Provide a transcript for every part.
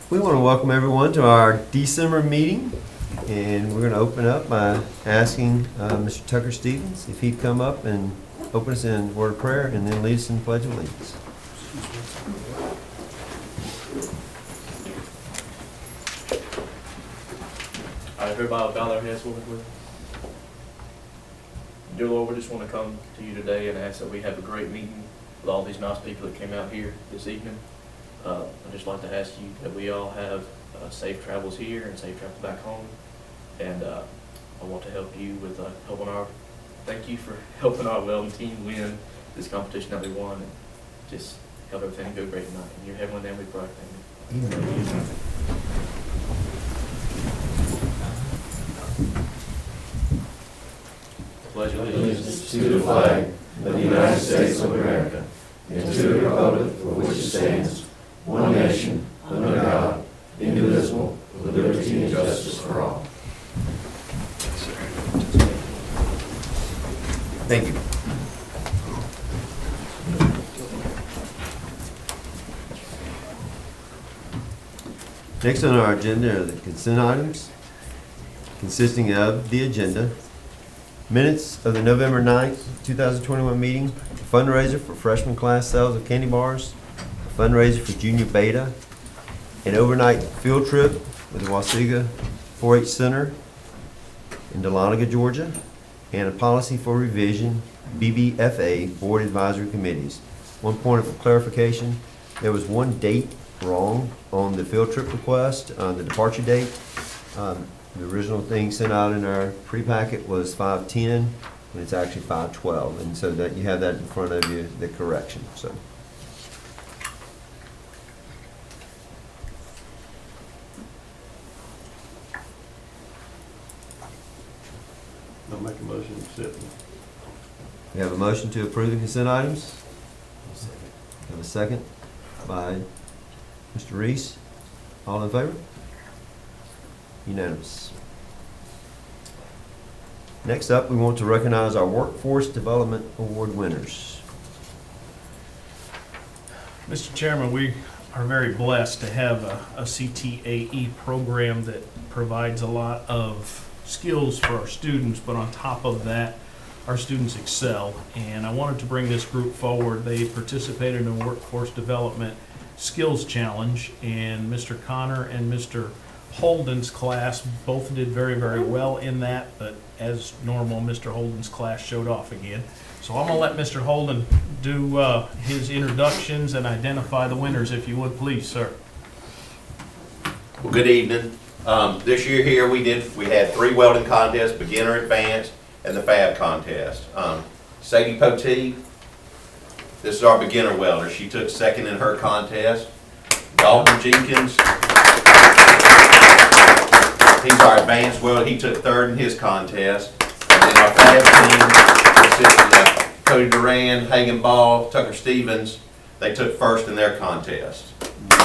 We want to welcome everyone to our December meeting, and we're going to open up by asking Mr. Tucker Stevens if he'd come up and open us in a word of prayer and then lead us in the Pledge of Allegiance. All right, everybody bow their heads with me. Dear Lord, we just want to come to you today and ask that we have a great meeting with all these nice people that came out here this evening. I'd just like to ask you that we all have safe travels here and safe travels back home. And I want to help you with thank you for helping our Weldon team win this competition that we won, and just help everything go great tonight. In your heavenly name we pray. Amen. Pledge allegiance to the flag of the United States of America and to the republic for which it stands, one nation, under God, indivisible, with liberty and justice for all. Thank you. Next on our agenda are the consent items, consisting of the agenda, minutes of the November 9th, 2021 meeting, a fundraiser for freshman class sales of candy bars, a fundraiser for junior beta, an overnight field trip with the Wausaga 4-H Center in Dahlonega, Georgia, and a policy for revision, BBFA, Board Advisory Committees. One point of clarification, there was one date wrong on the field trip request, the departure date. The original thing sent out in our pre-packet was 5/10, and it's actually 5/12, and so that you have that in front of you, the correction. So. I'll make a motion to accept. We have a motion to approve the consent items. We have a second by Mr. Reese. All in favor? Unanimous. Next up, we want to recognize our Workforce Development Award winners. Mr. Chairman, we are very blessed to have a CTAE program that provides a lot of skills for our students, but on top of that, our students excel. And I wanted to bring this group forward. They participated in a Workforce Development Skills Challenge, and Mr. Connor and Mr. Holden's class both did very, very well in that, but as normal, Mr. Holden's class showed off again. So I'm going to let Mr. Holden do his introductions and identify the winners, if you would, please, sir. Well, good evening. This year here we had 3 welding contests, beginner, advanced, and the fab contest. Sadie Poteet, this is our beginner welder. She took second in her contest. Dalton Jenkins, he's our advanced welder. He took third in his contest. And then our fab team consisted of Cody Duran, Hagen Ball, Tucker Stevens. They took first in their contest. We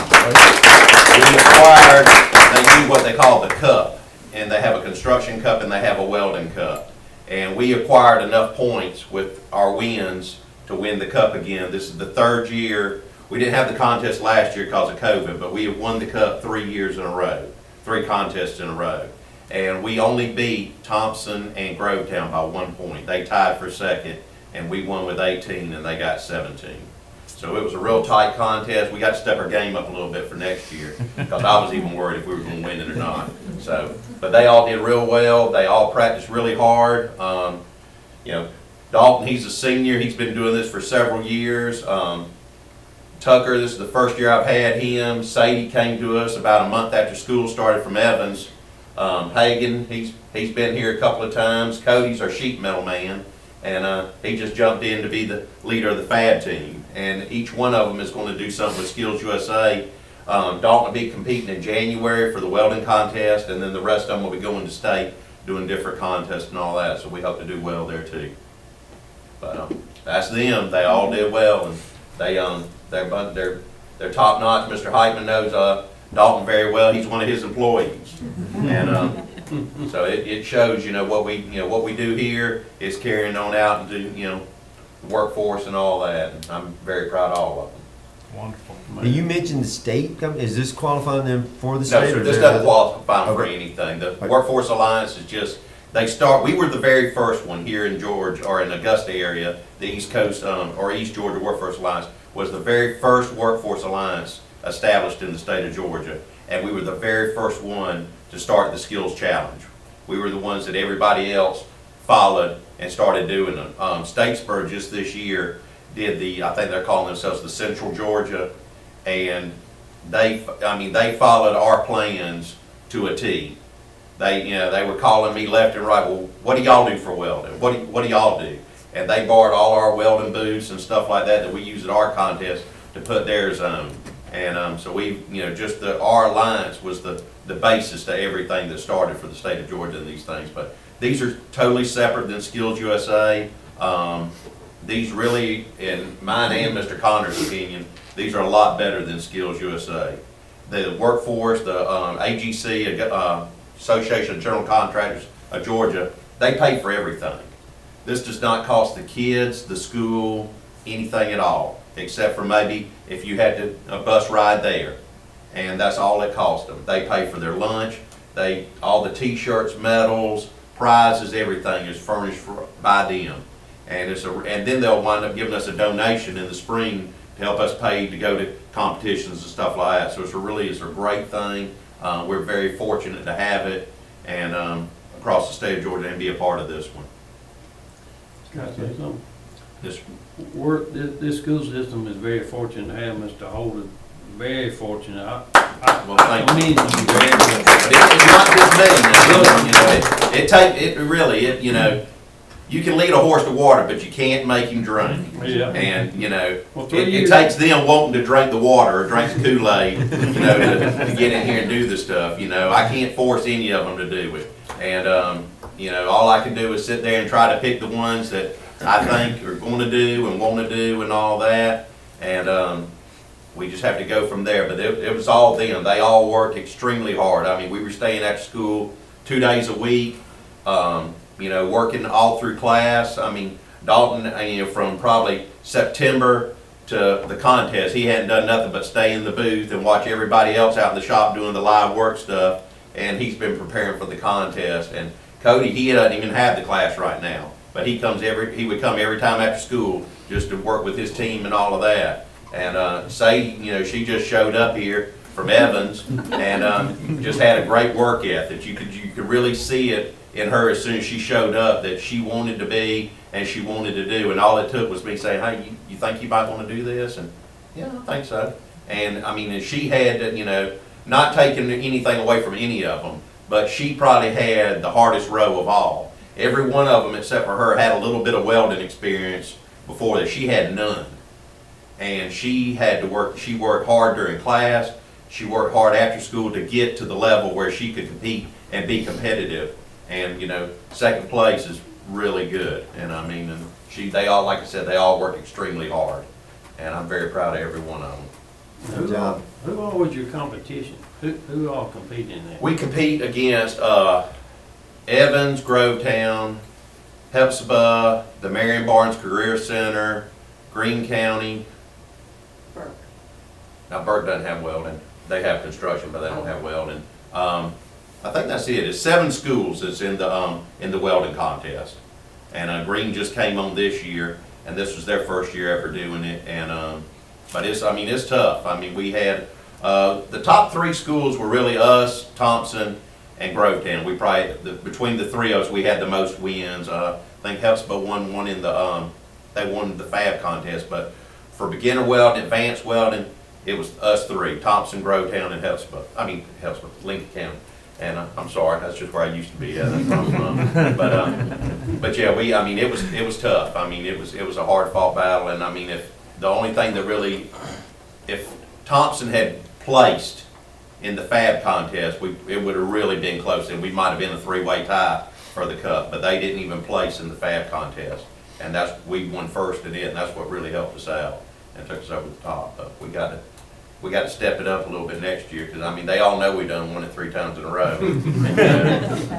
acquired, they do what they call the cup, and they have a construction cup and they have a welding cup. And we acquired enough points with our wins to win the cup again. This is the 3rd year. We didn't have the contest last year because of COVID, but we have won the cup 3 years in a row, 3 contests in a row. And we only beat Thompson and Grovetown by 1 point. They tied for second, and we won with 18 and they got 17. So it was a real tight contest. We got to step our game up a little bit for next year because I was even worried if we were going to win it or not. So, but they all did real well. They all practiced really hard. You know, Dalton, he's a senior. He's been doing this for several years. Tucker, this is the 1st year I've had him. Sadie came to us about a month after school started from Evans. Hagen, he's been here a couple of times. Cody's our sheet metal man, and he just jumped in to be the leader of the FAD team. And each one of them is going to do something with Skills USA. Dalton will be competing in January for the welding contest, and then the rest of them will be going to state doing different contests and all that. So we hope to do well there too. But that's them. They all did well, and they're top notch. Mr. Heitman knows Dalton very well. He's one of his employees, and so it shows, what we do here is carrying on out into, workforce and all that. And I'm very proud of all of them. Wonderful. You mentioned the state company. Is this qualifying them for the No, state? sir, or this is doesn't there- qualify them for Okay. anything. The Okay. Workforce Alliance is just, we were the very first one here in Georgia, or in Augusta area, the East Coast, or East Georgia Workforce Alliance was the very first Workforce Alliance established in the state of Georgia. And we were the very first one to start the Skills Challenge. We were the ones that everybody else followed and started doing it. Statesboro just this year did I think they're calling themselves the Central Georgia, and they followed our plans to a T. They were calling me left and right, well, what do y'all do for welding? What do y'all do? And they borrowed all our welding boots and stuff like that we use at our contest to put theirs on. And so our alliance was the basis to everything that started for the state of Georgia and these things. But these are totally separate than Skills USA. These really, in mine and Mr. Connor's opinion, these are a lot better than Skills USA. The workforce, the AGC, Association of General Contractors of Georgia, they pay for everything. This does not cost the kids, the school, anything at all, except for maybe if you had a bus ride there. And that's all it cost them. They pay for their lunch, all the t-shirts, medals, prizes, everything is furnished by them. And then they'll wind up giving us a donation in the spring to help us pay to go to competitions and stuff like that. So it's a great thing. We're very fortunate to have it and across the state of Georgia and be a part of this one. Can I say something? This, This school system is very fortunate to have Mr. Holden. Very fortunate. well, thank you. commend you very much. But it's not just me. You can lead a horse to water, but you can't make him drink. Yeah. And, Well, it takes them wanting to drink the water or drink the Kool-Aid, to get in here and do the stuff, I can't force any of them to do it. And, all I can do is sit there and try to pick the ones that I think are going to do and want to do and all that. And, we just have to go from there. But it was all them. They all worked extremely hard. I mean, we were staying after school 2 days a week, working all through class. I mean, Dalton, from probably September to the contest, he hadn't done nothing but stay in the booth and watch everybody else out in the shop doing the live work stuff. And he's been preparing for the contest. And Cody, he doesn't even have the class right now, but he would come every time after school just to work with his team and all of that. And Sadie, she just showed up here from Evans and just had a great work ethic. You could really see it in her as soon as she showed up that she wanted to be and she wanted to do. And all it took was me saying, hey, you think you might want to do this? And yeah, I think so. And I mean, she had, not taking anything away from any of them, but she probably had the hardest row of all. Every one of them except for her had a little bit of welding experience before that. She had none. And she had to work, she worked hard during class, she worked hard after school to get to the level where she could compete and be competitive. And, second place is really good. And I mean, they all, like I said, they all work extremely hard. And I'm very proud of every one of them. Who all was your competition? Who all competed in that? We compete against Evans, Grovetown, Hepzibah, the Marion Barnes Career Center, Greene County. Now Burke doesn't have welding. They have construction, but they don't have welding. I think that's it. It's 7 schools that's in the welding contest. And Greene just came on this year, and this was their first year ever doing it. And but it's tough. I mean, we had the top 3 schools were really us, Thompson, and Grovetown. We probably between the 3 of us, we had the most wins. I think Hepzibah won one in they won the fab contest, but for beginner welding, advanced welding, it was us 3, Thompson, Grovetown, and Lincoln County. And I'm sorry, that's just where I used to be at. That's where I'm from. But yeah, it was tough. I mean, it was a hard fought battle. And I mean, if Thompson had placed in the fab contest, it would have really been close, and we might have been a 3-way tie for the cup. But they didn't even place in the fab contest, and we won first in it, and that's what really helped us out and took us over the top. But we got to step it up a little bit next year, because I mean, they all know we done won it 3 times in a row,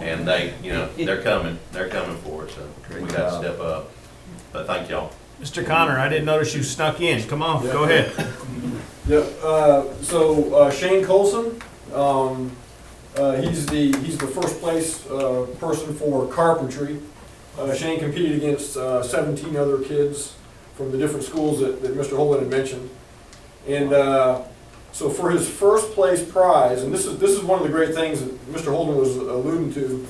and they're coming for it. So we got to step up. But thank y'all. Mr. Connor, I didn't notice you snuck in. Come on, go ahead. Yep, so Shane Colson, he's the first place person for carpentry. Shane competed against 17 other kids from the different schools that Mr. Holden had mentioned. And so for his first place prize, and this is one of the great things that Mr. Holden was alluding to,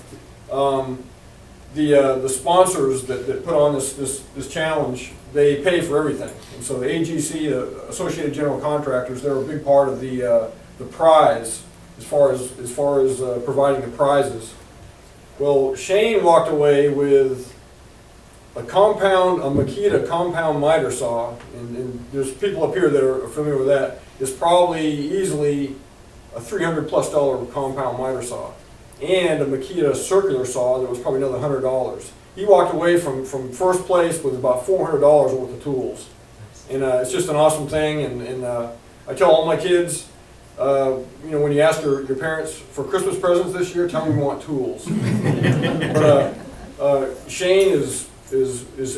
the sponsors that put on this challenge, they pay for everything. And so the AGC, Associated General Contractors, they're a big part of the prize as far as providing the prizes. Well, Shane walked away with a Makita compound miter saw, and there's people up here that are familiar with that. It's probably easily a $300+ compound miter saw, and a Makita circular saw that was probably another $100. He walked away from first place with about $400 worth of tools, and it's just an awesome thing. And I tell all my kids, when you ask your parents for Christmas presents this year, tell them you want tools. But Shane is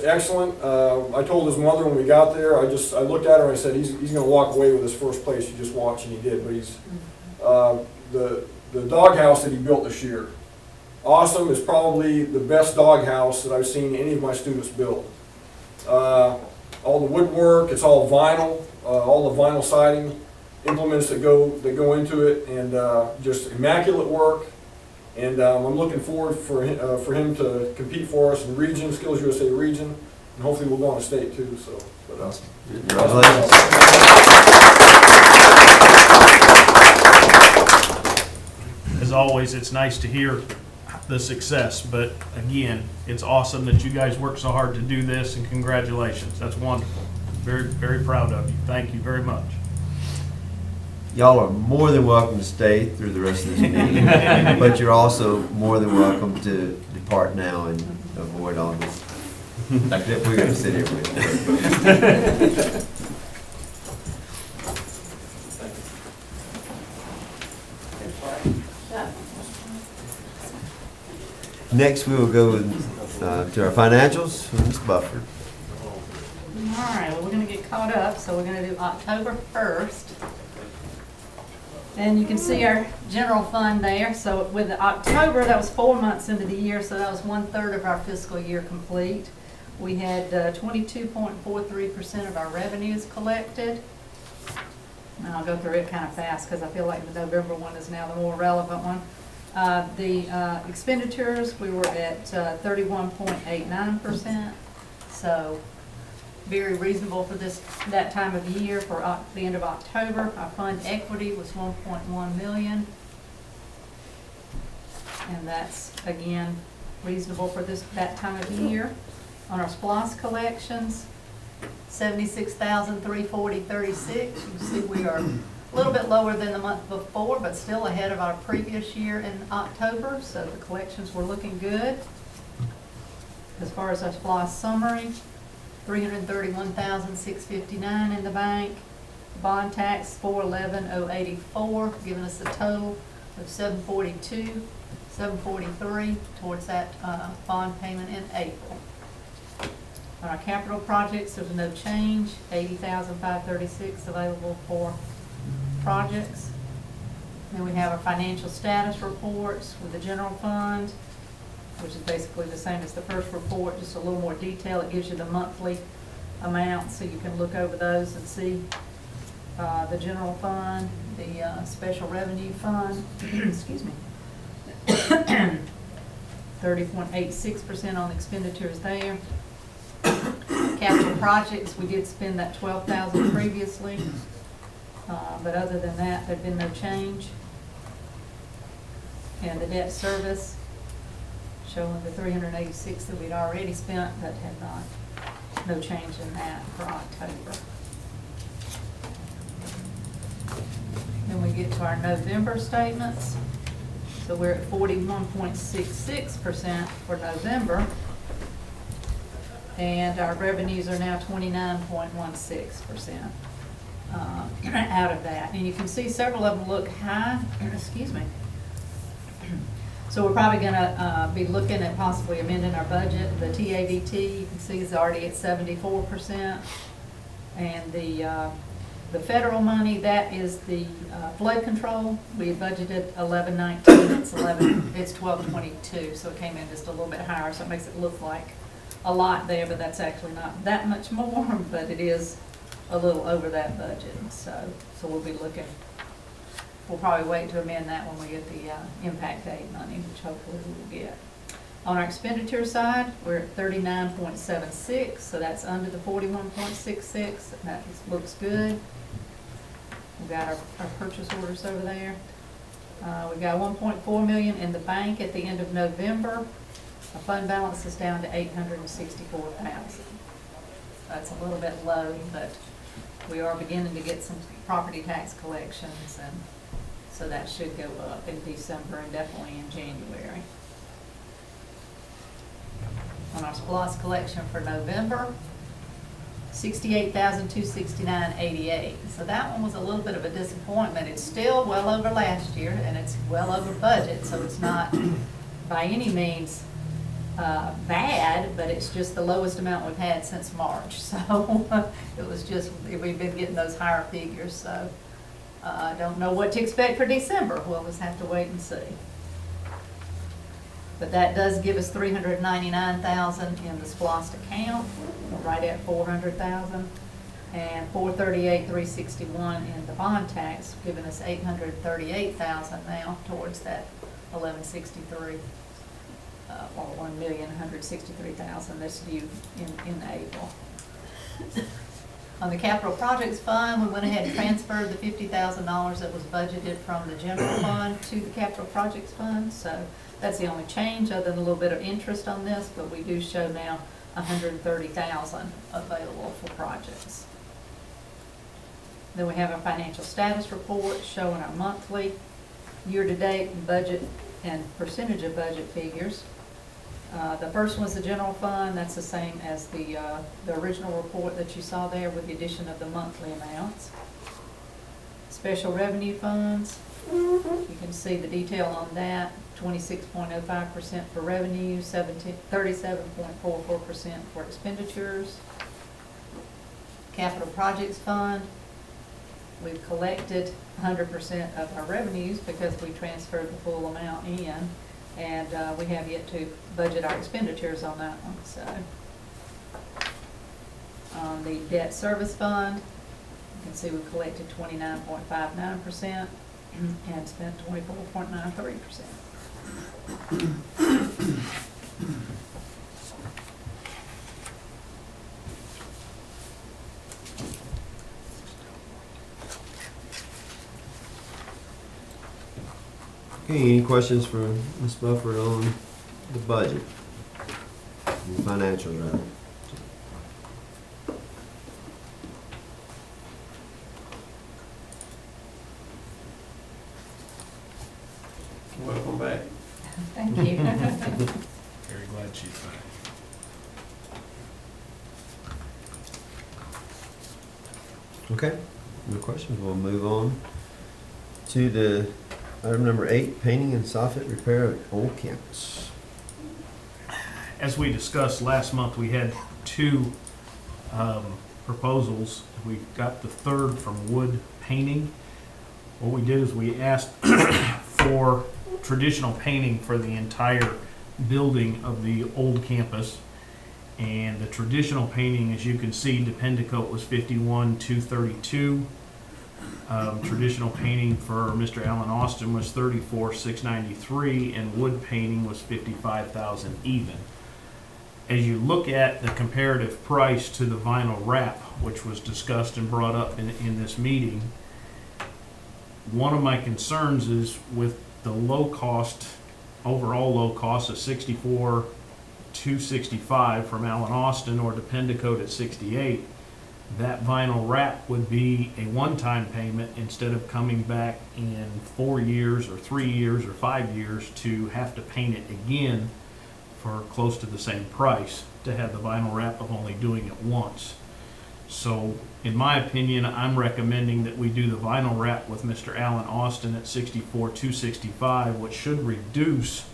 excellent. I told his mother when we got there, I looked at her and I said, he's going to walk away with his first place. You just watch, and he did. But he's the doghouse that he built this year. Awesome. Is probably the best doghouse that I've seen any of my students build. All the woodwork, it's all vinyl, all the vinyl siding, implements that go into it, and just immaculate work. And I'm looking forward for him to compete for us in region, Skills USA region, and hopefully we'll go on a state too. So, but Awesome. Congratulations. As always, it's nice to hear the success, but again, it's awesome that you guys work so hard to do this, and congratulations. That's wonderful. Very, very proud of you. Thank you very much. Y'all are more than welcome to stay through the rest of this meeting, but you're also more than welcome to depart now and avoid all this that we're going to sit here with. Next, we will go to our financials with Ms. Bufford. All right, well, we're going to get caught up, so we're going to do October 1st. And you can see our general fund there. So with October, that was 4 months into the year, so that was 1/3 of our fiscal year complete. We had 22.43% of our revenues collected. And I'll go through it kind of fast because I feel like the November one is now the more relevant one. The expenditures, we were at 31.89%, so very reasonable for that time of year. For the end of October, our fund equity was $1.1 million, and that's again reasonable for that time of year. On our SPLOS collections, $76,340.36. You can see we are a little bit lower than the month before, but still ahead of our previous year in October, so the collections were looking good. As far as our SPLOS summary, $331,659 in the bank. Bond tax $411,084, giving us a total of $742,743 towards that bond payment in April. On our capital projects, there's no change. $80,536 available for projects. Then we have our financial status reports with the general fund, which is basically the same as the first report, just a little more detail. It gives you the monthly amount, so you can look over those and see the general fund, the special revenue fund, excuse me, 30.86% on expenditures there. Capital projects, we did spend that $12,000 previously, but other than that, there'd been no change. And the debt service, showing the $386 that we'd already spent, but had no change in that for October. Then we get to our November statements. So we're at 41.66% for November. And our revenues are now 29.16% out of that. And you can see several of them look high. Excuse me. So we're probably going to be looking at possibly amending our budget. The TAVT, you can see, is already at 74%. And the The federal money, that is the flood control. We had budgeted 1119, it's 1222, so it came in just a little bit higher, so it makes it look like a lot there, but that's actually not that much more, but it is a little over that budget. So we'll be looking, we'll probably wait to amend that when we get the impact aid money, which hopefully we will get. On our expenditure side, we're at 39.76, so that's under the 41.66. That looks good. We've got our purchase orders over there. We've got 1.4 million in the bank at the end of November. Our fund balance is down to 864,000. That's a little bit low, but we are beginning to get some property tax collections, and so that should go up in December and definitely in January. On our SPLOST collection for November, 68,269.88. So that one was a little bit of a disappointment. It's still well over last year, and it's well over budget, so it's not by any means bad, but it's just the lowest amount we've had since March. So it was just, we've been getting those higher figures, so I don't know what to expect for December. We'll just have to wait and see. But that does give us 399,000 in the SPLOST account, right at 400,000, and 438,361 in the bond tax, giving us 838,000 now towards that 1163, or 1,163,000 that's due in April. On the capital projects fund, we went ahead and transferred the $50,000 that was budgeted from the general fund to the capital projects fund. So that's the only change, other than a little bit of interest on this, but we do show now 130,000 available for projects. Then we have our financial status report showing our monthly, year-to-date budget and percentage of budget figures. The first one is the general fund. That's the same as the original report that you saw there, with the addition of the monthly amounts. Special revenue funds, you can see the detail on that. 26.05% for revenue, 37.44% for expenditures. Capital projects fund, we've collected 100% of our revenues because we transferred the full amount in. And we have yet to budget our expenditures on that one. So, on the debt service fund, you can see we collected 29.59% and spent 24.93%. Okay, any questions for Ms. Bufford on the budget? The financials, rather. Welcome back. Thank you. Very glad she's back. Okay, no questions. We'll move on to the item number 8, painting and soffit repair at old campus. As we discussed last month, we had two proposals. We got the third from Wood Painting. What we did is we asked for traditional painting for the entire building of the old campus. And the traditional painting, as you can see, Dependicoat was $51,232. Traditional painting for Mr. Alan Austin was $34,693, and wood painting was $55,000 even. As you look at the comparative price to the vinyl wrap, which was discussed and brought up in this meeting, one of my concerns is with the low cost, overall low cost of $64,265 from Alan Austin, or Dependicoat at $68. That vinyl wrap would be a one-time payment instead of coming back in 4 years or 3 years or 5 years to have to paint it again for close to the same price to have the vinyl wrap of only doing it once. So in my opinion, I'm recommending that we do the vinyl wrap with Mr. Alan Austin at $64,265, which should reduce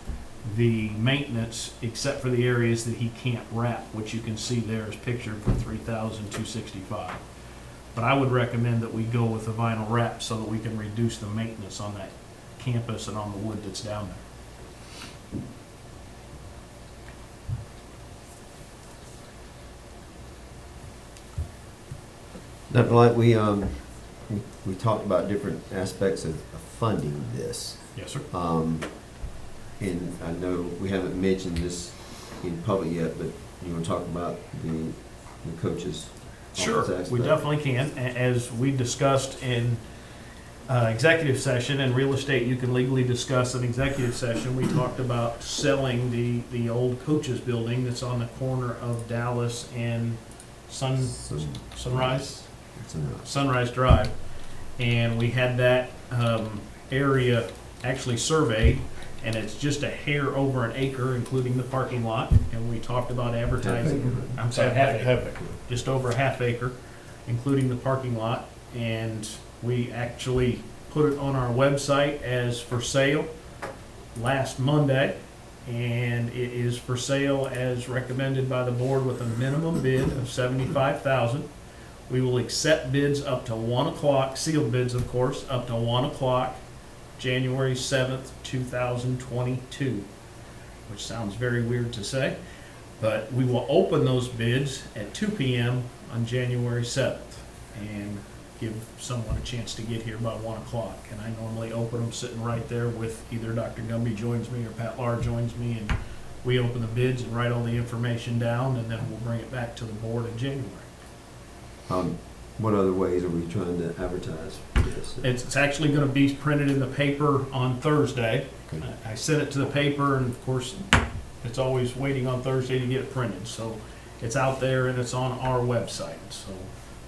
the maintenance except for the areas that he can't wrap, which you can see there is pictured for $3,265. But I would recommend that we go with the vinyl wrap so that we can reduce the maintenance on that campus and on the wood that's down there. Dr. Light, we talked about different aspects of funding this. Yes, sir. And I know we haven't mentioned this in public yet, but you want to talk about the coaches? Sure, office we aspect? definitely can. As we discussed in executive session, and real estate, you can legally discuss an executive session, we talked about selling the old coaches building that's on the corner of Dallas and Sunrise Drive. And we had that area actually surveyed, and it's just a hair over an acre, including the parking lot. And we talked about advertising. I'm sorry, half acre. Just over a half acre, including the parking lot. And we actually put it on our website as for sale last Monday. And it is for sale as recommended by the board with a minimum bid of $75,000. We will accept bids up to 1 o'clock, sealed bids, of course, up to 1 o'clock, January 7th, 2022, which sounds very weird to say, but we will open those bids at 2 p.m. on January 7th and give someone a chance to get here by 1 o'clock. And I normally open them sitting right there with either Dr. Gumby joins me or Pat Lahr joins me, and we open the bids and write all the information down, and then we'll bring it back to the board in January. What other ways are we trying to advertise this? It's actually going to be printed in the paper on Thursday. Okay. I sent it to the paper, and of course, it's always waiting on Thursday to get it printed. So it's out there and it's on our website. So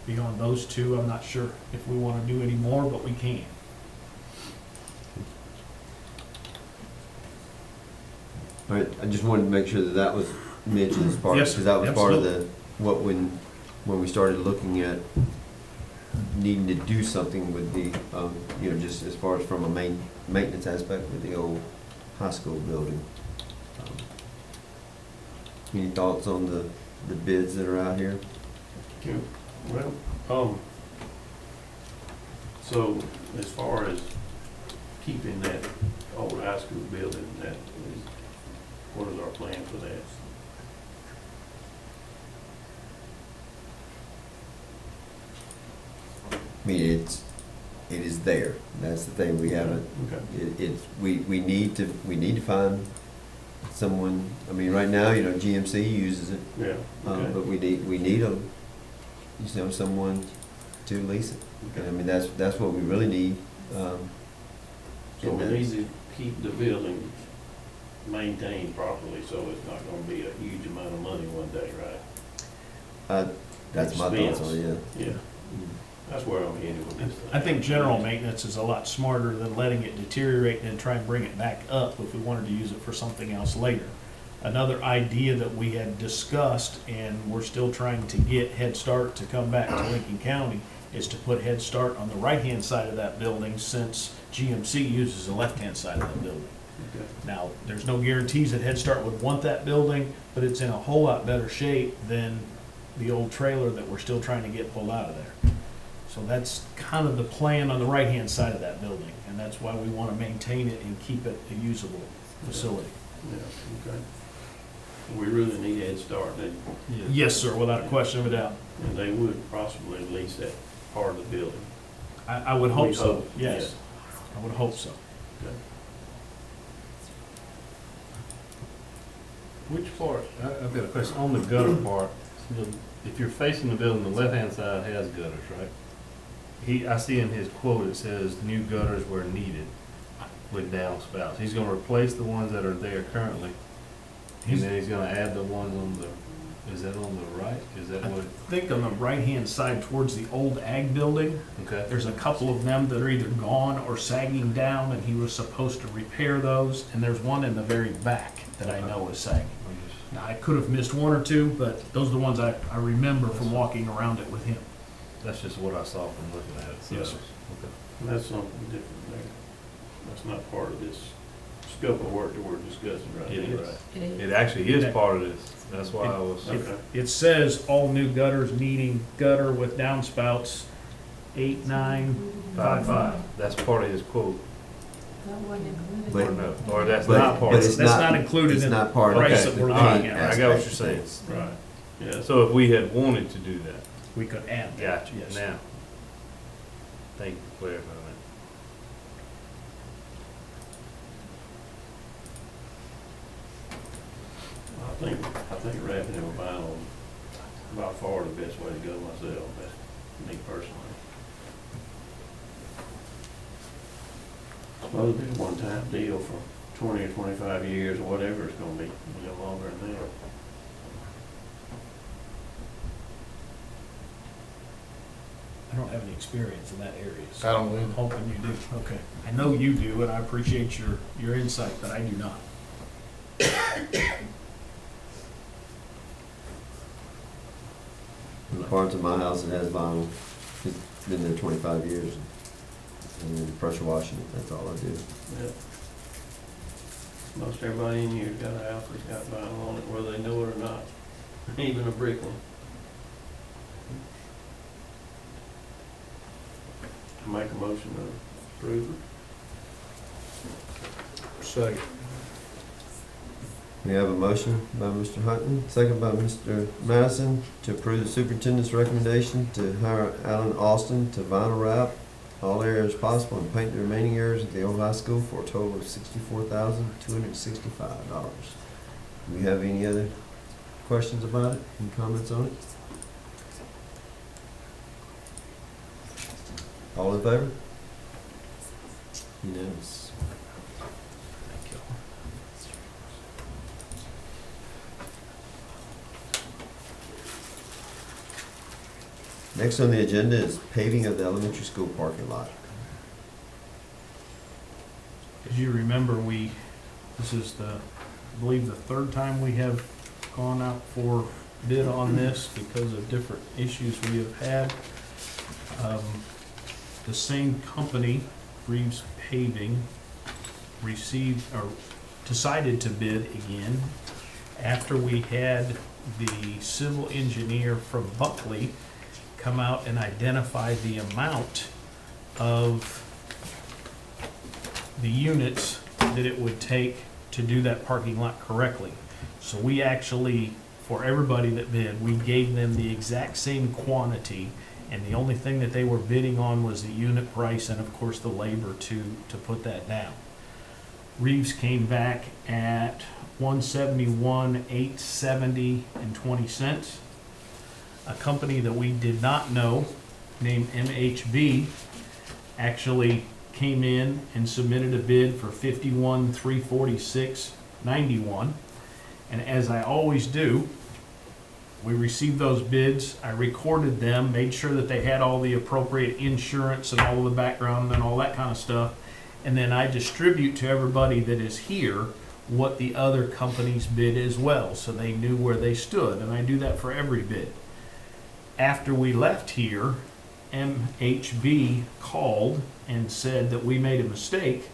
beyond those two, I'm not sure if we want to do any more, but we can. All right, I just wanted to make sure that that was mentioned as part, Yes, because that was part of absolutely. when we started looking at needing to do something with the, just as far as from a maintenance aspect with the old high school building. Any thoughts on the bids that are out here? Well, so as far as keeping that old high school building, what is our plan for that? I mean, it is there. That's the thing. We haven't. Okay. We need to find someone. I mean, right now, GMC uses it, Yeah. Okay. but we need someone to lease it. And I mean, that's what we really need. So we need to keep the building maintained properly, so it's not gonna be a huge amount of money one day, right? That's my thoughts on it. Yeah. Yeah. That's where I'm headed with this thing. I think general maintenance is a lot smarter than letting it deteriorate and then try and bring it back up if we wanted to use it for something else later. Another idea that we had discussed, and we're still trying to get Head Start to come back to Lincoln County, is to put Head Start on the right-hand side of that building, since GMC uses the left-hand side of that building. Okay. Now, there's no guarantees that Head Start would want that building, but it's in a whole lot better shape than the old trailer that we're still trying to get pulled out of there. So that's kind of the plan on the right-hand side of that building, and that's why we want to maintain it and keep it a usable facility. Yeah, okay. We really need a Head Start, Yes, sir, without a question of a doubt. and they would possibly lease that part of the building. I would hope We so, hope, yes. I would hope so. Okay. Which part, I've got a question, on the gutter part, if you're facing the building, the left-hand side has gutters, right? I see in his quote, it says new gutters were needed with downspouts. He's gonna replace the ones that are there currently, and then he's gonna add the ones on is that on the right? Is that I what, think on the right-hand side towards the old ag building, okay? there's a couple of them that are either gone or sagging down, and he was supposed to repair those, and there's one in the very back that I know is sagging. Now, I could have missed one or two, but those are the ones I remember from walking around it with him. That's just what I saw from looking at it, so. Yes, sir. Okay. And that's something different there. That's not part of this scope of work that we're discussing right now. It is. Right? It is. It actually is part of this, that's why I was. Okay. It says all new gutters needing gutter with downspouts 8955. That's part of his quote. That wasn't included. But- Or no, or that's But- not part but of it's it. That's not included it's in not the part of price the that we're paint looking at. I got what aspect you're of saying. things. Right. Yeah, so if we had wanted to do that, We could add that. gotcha, Yes. now. Thank you for clarifying I think wrapping it with vinyl is by far the best way to go myself, that's me personally. Supposed to be a one-time deal for 20 or 25 years or whatever it's gonna be, no longer than that. I don't have any experience in that area, I so don't I'm either. hoping you do. Okay. I know you do, and I appreciate your insight, but I do not. The parts of my house that has vinyl, it's been there 25 years. And then pressure washing it, that's all I do. Yep. Most everybody in here's got a house that's got vinyl on it, whether they know it or not, even a brick one. I make a motion to approve it. Second. We have a motion by Mr. Hutton, second by Mr. Madison, to approve the superintendent's recommendation to hire Alan Austin to vinyl wrap all areas possible and paint the remaining areas of the old high school for a total of $64,265. Do we have any other questions about it, any comments on it? All in favor? Unanimous. Thank you. Next on the agenda is paving of the elementary school parking lot. As you remember, this is I believe the third time we have gone out for bid on this because of different issues we have had. The same company, Reeves Paving, decided to bid again after we had the civil engineer from Buckley come out and identify the amount of the units that it would take to do that parking lot correctly. So we actually, for everybody that bid, we gave them the exact same quantity, and the only thing that they were bidding on was the unit price and of course the labor to put that down. Reeves came back at $171,870.20. A company that we did not know, named MHB, actually came in and submitted a bid for $51,346.91. And as I always do, we received those bids, I recorded them, made sure that they had all the appropriate insurance and all of the background and all that kind of stuff. And then I distribute to everybody that is here what the other companies bid as well, so they knew where they stood. And I do that for every bid. After we left here, MHB called and said that we made a mistake.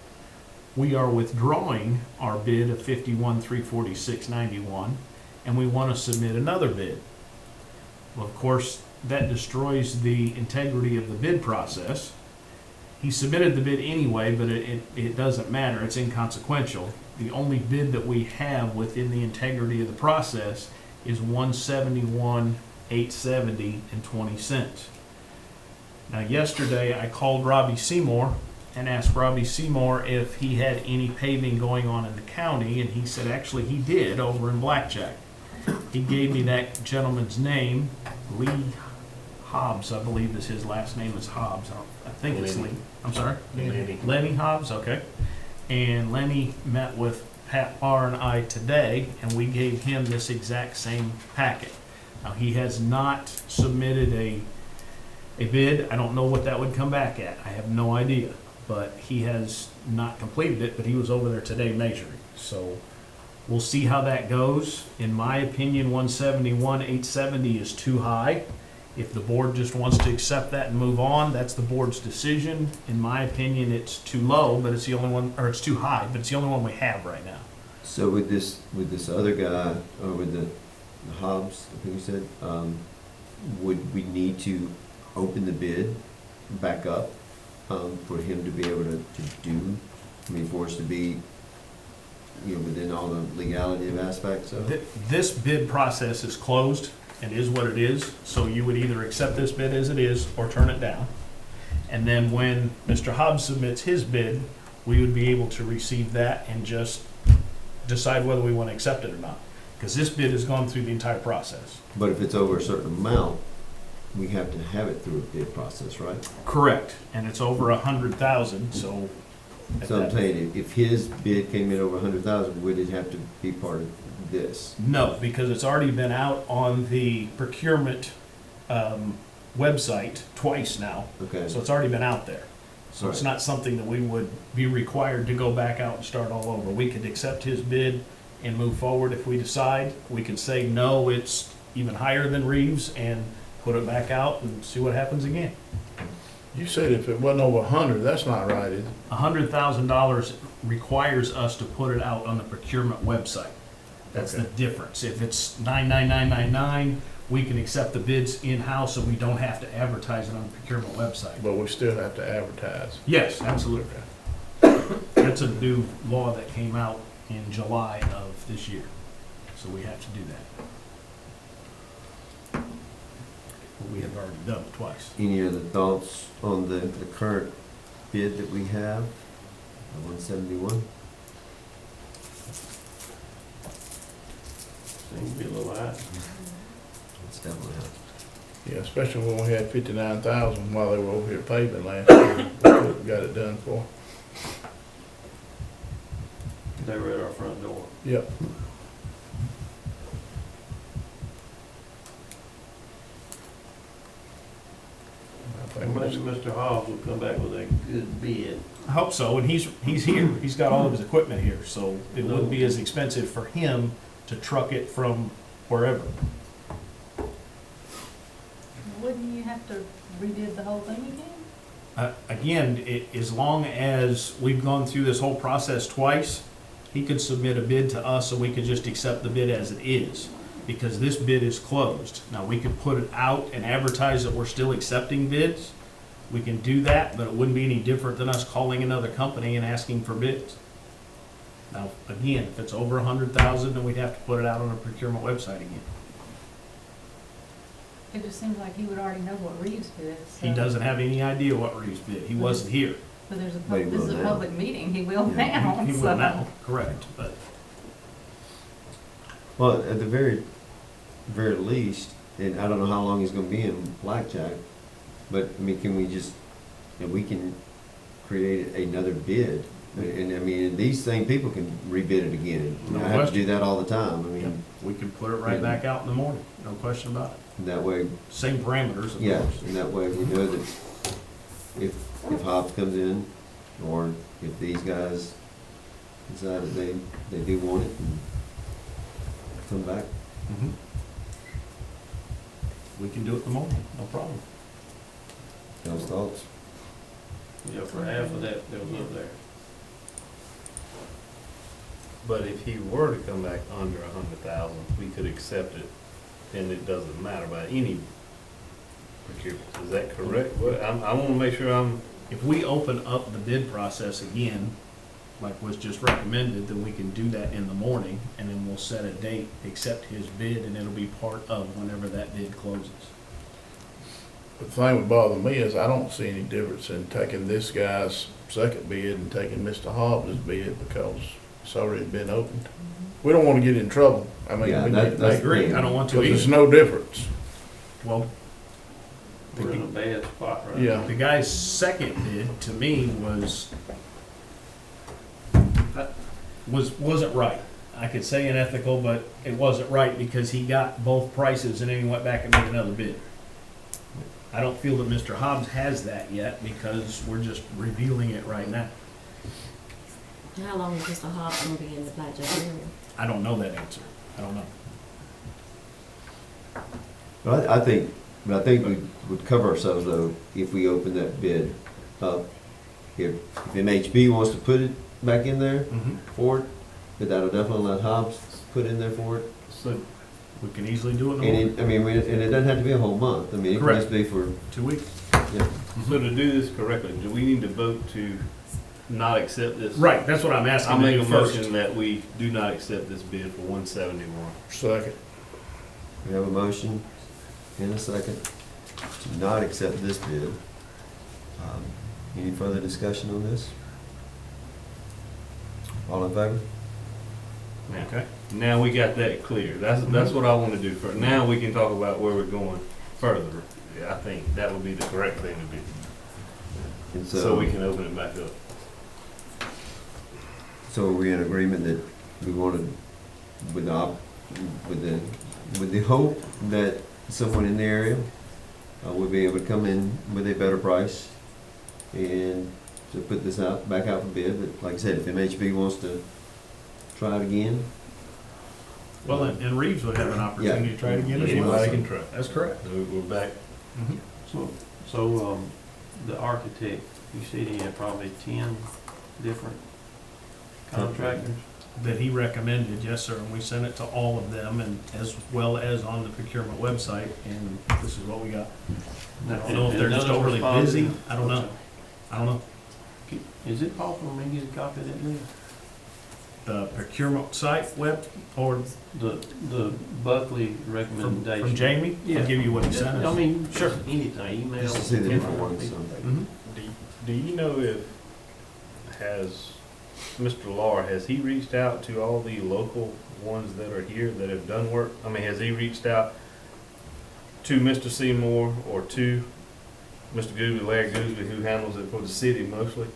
We are withdrawing our bid of $51,346.91, and we want to submit another bid. Well, of course, that destroys the integrity of the bid process. He submitted the bid anyway, but it doesn't matter. It's inconsequential. The only bid that we have within the integrity of the process is $171,870.20. Now, yesterday I called Robbie Seymour and asked Robbie Seymour if he had any paving going on in the county, and he said actually he did over in Blackjack. He gave me that gentleman's name, Lee Hobbs, I believe is his last name is Hobbs. I think it's Lee. I'm sorry? Lenny Hobbs, okay. And Lenny met with Pat Barr and I today, and we gave him this exact same packet. Now, he has not submitted a bid. I don't know what that would come back at. I have no idea. But he has not completed it, but he was over there today measuring. So we'll see how that goes. In my opinion, 171,870 is too high. If the board just wants to accept that and move on, that's the board's decision. In my opinion, it's too low, but it's the only one, or it's too high, but it's the only one we have right now. So with this other guy, or with the Hobbs, I think you said, would we need to open the bid back up, for him to be able to do, I mean, for us to be, you know, within all the legality of aspects of it? This bid process is closed and is what it is, so you would either accept this bid as it is or turn it down. And then when Mr. Hobbs submits his bid, we would be able to receive that and just decide whether we want to accept it or not. Because this bid has gone through the entire process. But if it's over a certain amount, we have to have it through a bid process, right? Correct. And it's over 100,000, so. at So I'm that- saying, if his bid came in over 100,000, would it have to be part of this? No, because it's already been out on the procurement website twice now. Okay, So it's already been out there. So it's Right. not something that we would be required to go back out and start all over. We could accept his bid and move forward if we decide. We could say, no, it's even higher than Reeves and put it back out and see what happens again. You said if it wasn't over 100, that's not right, is it? $100,000 requires us to put it out on the procurement website. That's the Okay. difference. If it's 99999, we can accept the bids in-house, so we don't have to advertise it on the procurement website. But we still have to advertise. Yes, absolutely. That's a new law that came out in July of this year, so we have to do that. We have already done it twice. any other thoughts on the current bid that we have, the 171? Seems to be a little high. It's definitely high. Yeah, especially when we had 59,000 while they were over here paving last year. We could've got it done for. They were at our front door. Yep. I think Maybe we Mr. Hobbs will come back with a good bid. I hope so, and he's here. He's got all of his equipment here, so it wouldn't be as expensive for him to truck it from wherever. Wouldn't you have to rebid the whole thing again? Again, as long as we've gone through this whole process twice, he could submit a bid to us, so we could just accept the bid as it is, because this bid is closed. Now, we could put it out and advertise that we're still accepting bids. We can do that, but it wouldn't be any different than us calling another company and asking for bids. Now, again, if it's over 100,000, then we'd have to put it out on a procurement website again. It just seems like he would already know what Reeves bid, so. He doesn't have any idea what Reeves bid. He wasn't here. But there's a, But he this is will a now. public meeting, he will Yeah, now, He so. will now, correct, but Well, at the very least, and I don't know how long he's gonna be in Blackjack, but, I mean, can we just, and we can create another bid? And, I mean, these same people can rebid it again. No I have to question. do that all the time. I mean, we can put it right back out in the morning, no question about it. that way, Same parameters, of yeah, course. and that way we know that if Hobbs comes in, or if these guys decide that they do want it, and come back. Mhm. We can do it in the morning, no problem. Those thoughts? Yeah, for half of that, they'll live there. But if he were to come back under 100,000, we could accept it, and it doesn't matter about any procurement. Is that correct? What, I want to make sure I'm, If we open up the bid process again, like was just recommended, then we can do that in the morning, and then we'll set a date, accept his bid, and it'll be part of whenever that bid closes. The thing that bothers me is I don't see any difference in taking this guy's second bid and taking Mr. Hobbs' bid because it's already been opened. We don't want to get in trouble. I mean, Yeah, we that- need to that's make, the thing. I don't want to because there's either. no difference. Well, We're in a bad spot right Yeah. the guy's second bid, to me, wasn't right. I could say unethical, but it wasn't right because he got both prices and then he went back and made another bid. I don't feel that Mr. Hobbs has that yet because we're just revealing it right now. How long is Mr. Hobbs gonna be in the Blackjack area? I don't know that answer. I don't know. But I think we would cover ourselves though, if we open that bid up. If MHB wants to put it back in there for it, but that'll definitely let Hobbs put in there for it. So we can easily do it in the And morning. it doesn't have to be a whole month. I mean, it can Correct. just be for, 2 weeks. So to do this correctly, do we need to vote to not accept this? Right, that's what I'm asking. I'll to make do a first. motion that we do not accept this bid for 171. Second. We have a motion and a second to not accept this bid. Any further discussion on this? All in favor? Now, Okay. now we got that clear. That's what I want to do first. Now we can talk about where we're going further. I think that would be the correct thing to do. And So we can open it back up. So are we in agreement that we wanted, with the hope that someone in the area would be able to come in with a better price and to put this back out for bid, but like I said, if MHB wants to try it again. Well, and Reeves would have an opportunity to try it again as well. Anybody can try. That's correct. So we're back. So, the architect, you said he had probably 10 different contractors? That he recommended, yes, sir, and we sent it to all of them, and as well as on the procurement website, and this is what we got. I don't know if they're just overly busy, I don't know. Is it possible for me to get a copy of that list? The procurement site web, or The Buckley recommendation? from Jamie, Yeah. I'll give you what he sent I us. mean, Sure. anything, email. Just to see the different ones, so. Mhm. Do you know if Mr. Lahr, has he reached out to all the local ones that are here that have done work? I mean, has he reached out to Mr. Seymour or to Mr. Goosby, Larry Goosby, who handles it for the city mostly?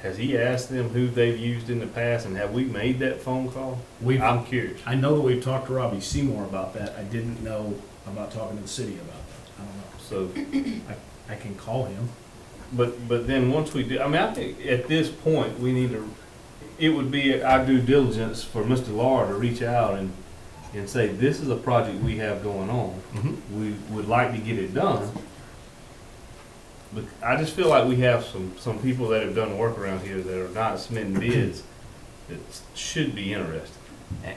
Has he asked them who they've used in the past, and have we made that phone call? I'm curious. I know that we've talked to Robbie Seymour about that, I didn't know about talking to the city about that, I don't know. So, I can call him. but then once we do, I mean, I think at this point, we need to, it would be our due diligence for Mr. Lahr to reach out and say, this is a project we have going on. We would like to get it done. But I just feel like we have some people that have done work around here that are not submitting bids that should be interested.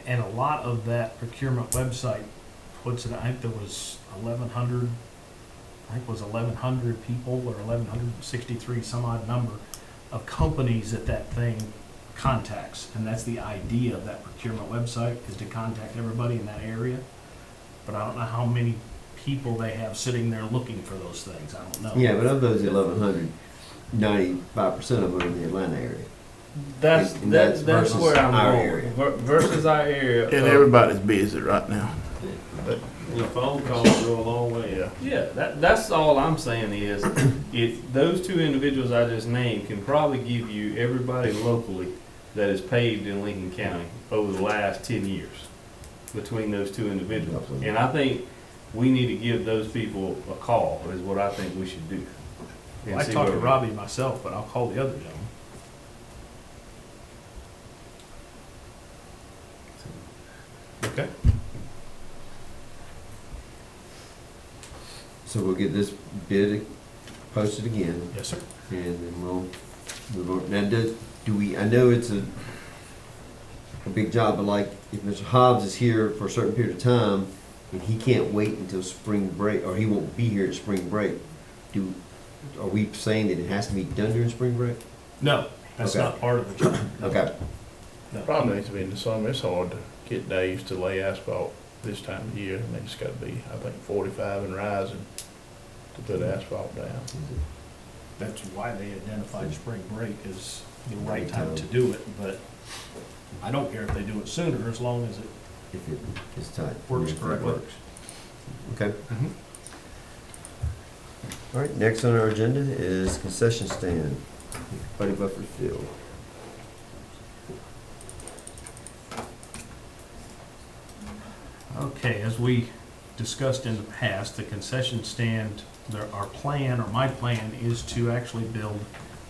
And a lot of that procurement website puts it, I think there was 1,100, I think it was 1,100 people, or 1,163 some odd number of companies that thing contacts. And that's the idea of that procurement website, is to contact everybody in that area. But I don't know how many people they have sitting there looking for those things, I don't know. Yeah, but of those 1,100, 95% of them are in the Atlanta area. That's And that's versus where I'm our going. area. Versus our area. And everybody's busy right now. The phone calls go a long way. Yeah, that's all I'm saying is, if those two individuals I just named can probably give you everybody locally that is paved in Lincoln County over the last 10 years between those two individuals. Absolutely. And I think we need to give those people a call, is what I think we should do. And I see talked to where we- Robbie myself, but I'll call the other gentleman. Okay. So we'll get this bid posted again, Yes, sir. and then we'll move on. Now, do we, I know it's a big job, but like, if Mr. Hobbs is here for a certain period of time, and he can't wait until spring break, or he won't be here at spring break, are we saying that it has to be done during spring break? No, that's Okay. not part of the job. Okay. No. Probably needs to be in the summer. It's hard to get days to lay asphalt this time of year. And it's gotta be, I think, 45 and rising to put asphalt down. That's why they identified spring break as the right time to do it, but I don't care if they do it sooner, as long as it If it is tight. works If it correctly. works. Okay. Mhm. All right, next on our agenda is concession stand, Buddy Buffer Field. Okay, as we discussed in the past, the concession stand, our plan, or my plan, is to actually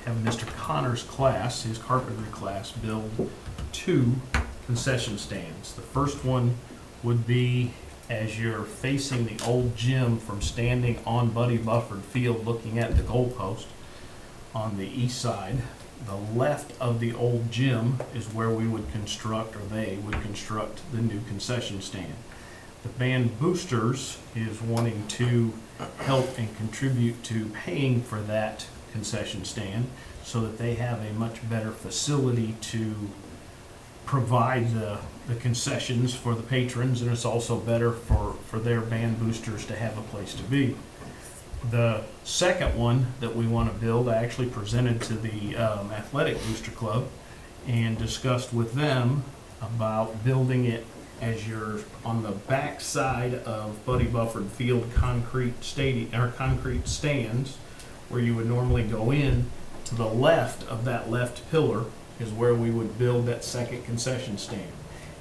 have Mr. Connor's class, his carpentry class, build 2 concession stands. The first one would be as you're facing the old gym from standing on Buddy Bufford Field looking at the goalpost on the east side. The left of the old gym is where we would construct, or they would construct, the new concession stand. The band boosters is wanting to help and contribute to paying for that concession stand so that they have a much better facility to provide the concessions for the patrons, and it's also better for their band boosters to have a place to be. The second one that we want to build, I actually presented to the Athletic Booster Club and discussed with them about building it as you're on the back side of Buddy Bufford Field concrete stadium, or concrete stands, where you would normally go in. To the left of that left pillar is where we would build that second concession stand.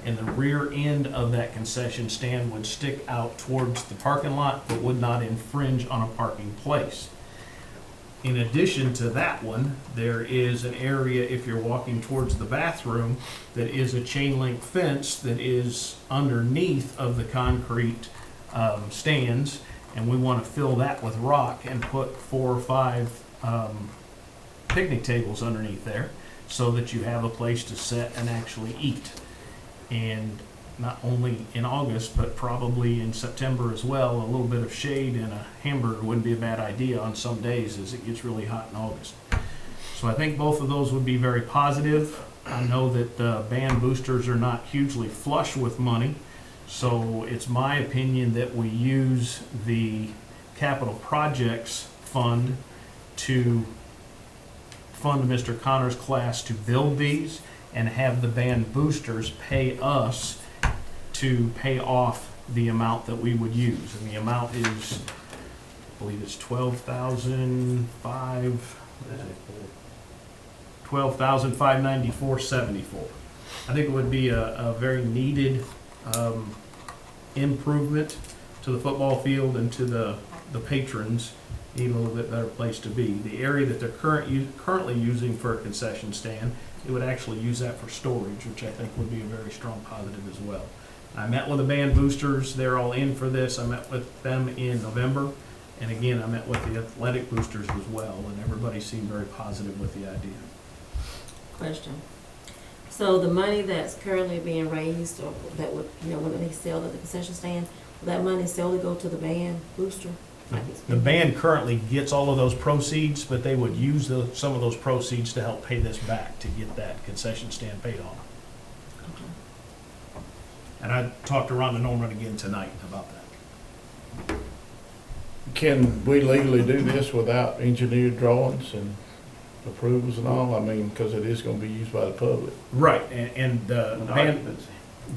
And the rear end of that concession stand would stick out towards the parking lot, but would not infringe on a parking place. In addition to that one, there is an area, if you're walking towards the bathroom, that is a chain link fence that is underneath of the concrete stands, and we want to fill that with rock and put 4 or 5 picnic tables underneath there so that you have a place to sit and actually eat. And not only in August, but probably in September as well, a little bit of shade and a hamburger wouldn't be a bad idea on some days as it gets really hot in August. So I think both of those would be very positive. I know that the band boosters are not hugely flush with money, so it's my opinion that we use the capital projects fund to fund Mr. Connor's class to build these and have the band boosters pay us to pay off the amount that we would use. And the amount is, I believe it's $12,594.74. I think it would be a very needed improvement to the football field and to the patrons. Need a little bit better place to be. The area that they're currently using for a concession stand, it would actually use that for storage, which I think would be a very strong positive as well. I met with the band boosters. They're all in for this. I met with them in November. And again, I met with the athletic boosters as well, and everybody seemed very positive with the idea. Question. So the money that's currently being raised, or that would, when they sell at the concession stand, will that money solely go to the band booster? The band currently gets all of those proceeds, but they would use some of those proceeds to help pay this back, to get that concession stand paid off. Okay. And I talked to Rhonda Norman again tonight about that. Can we legally do this without engineered drawings and approvals and all? I mean, because it is going to be used by the public. Right, and the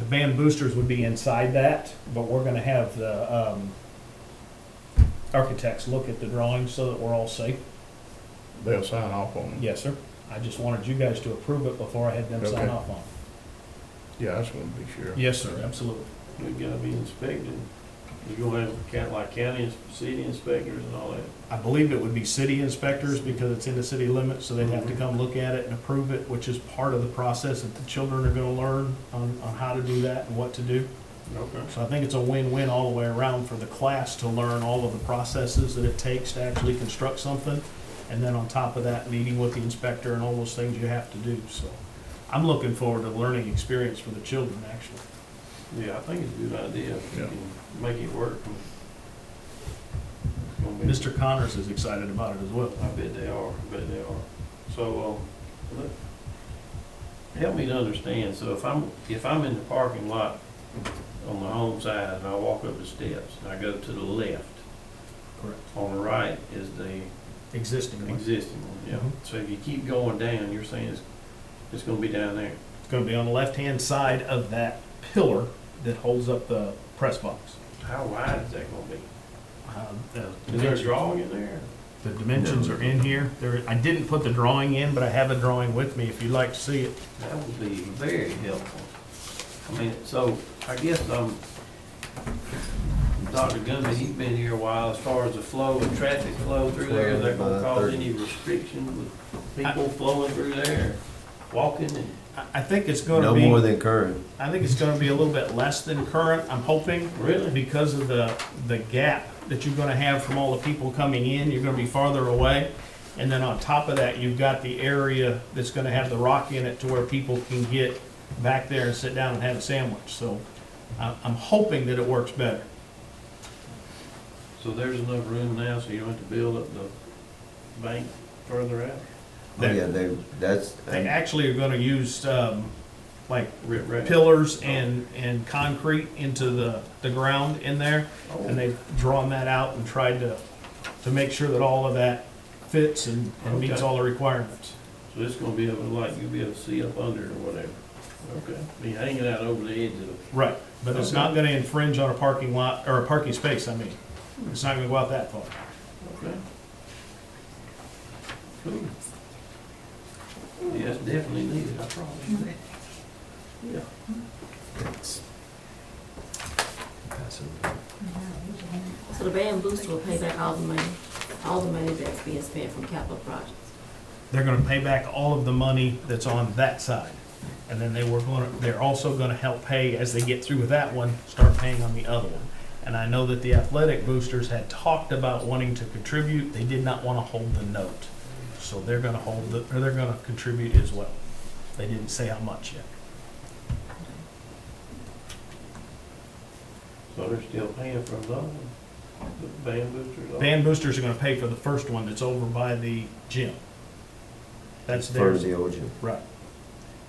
band boosters would be inside that, but we're gonna have the architects look at the drawings so that we're all safe. They'll sign off on it. Yes, sir. I just wanted you guys to approve it before I had them sign Okay. off on it. Yeah, I just want to be sure. Yes, sir, absolutely. We've gotta be inspected. You're gonna have like county and city inspectors and all that. I believe it would be city inspectors because it's in the city limits, so they'd have to come look at it and approve it, which is part of the process that the children are gonna learn on how to do that and what to do. Okay. So I think it's a win-win all the way around for the class to learn all of the processes that it takes to actually construct something. And then on top of that, meeting with the inspector and all those things you have to do. So I'm looking forward to a learning experience for the children, actually. Yeah, I think it's a good idea. If you Yeah. can make it work. It's gonna be- Mr. Connors is excited about it as well. I bet they are, So, help me to understand, so if I'm in the parking lot on the home side and I walk up the steps and I go to the left, Correct. on the right is the Existing one. existing one, yeah. Mhm. So if you keep going down, you're saying it's gonna be down there. It's gonna be on the left-hand side of that pillar that holds up the press box. How wide is that gonna be? The Is there a dimensions- drawing in there? The dimensions are in here. I didn't put the drawing in, but I have a drawing with me if you'd like to see it. That would be very helpful. I mean, so I guess, Dr. Gumby, he's been here a while, as far as the flow and traffic flow through there, is that gonna cause any restriction with people flowing through there, walking and? I think it's gonna No be. more than current. I think it's gonna be a little bit less than current, I'm hoping. Really? Because of the gap that you're gonna have from all the people coming in, you're gonna be farther away. And then on top of that, you've got the area that's gonna have the rock in it to where people can get back there and sit down and have a sandwich. So I'm hoping that it works better. So there's enough room now, so you don't have to build up the bank further out? Oh, yeah, that's, They actually are gonna use, like Rip rap? pillars and concrete into the ground in there. And they've drawn that out and tried to make sure that all of that fits and meets Okay. all the requirements. So it's gonna be able to, like, you'll be able to see up under it or whatever? Okay, be hanging out over the edge of the, Right, but it's not gonna infringe on a parking lot, or a parking space, I mean. It's not gonna go out that far. okay. Cool. Yeah, it's definitely needed, I promise you. Yeah. So the band booster will pay back all the money that's being spent from capital projects. They're gonna pay back all of the money that's on that side. And then they're also gonna help pay, as they get through with that one, start paying on the other one. And I know that the athletic boosters had talked about wanting to contribute, they did not wanna hold the note. So they're gonna they're gonna contribute as well. They didn't say how much yet. So they're still paying for the other one, the band boosters? Band boosters are gonna pay for the first one that's over by the gym. That's for theirs. the old gym. Right.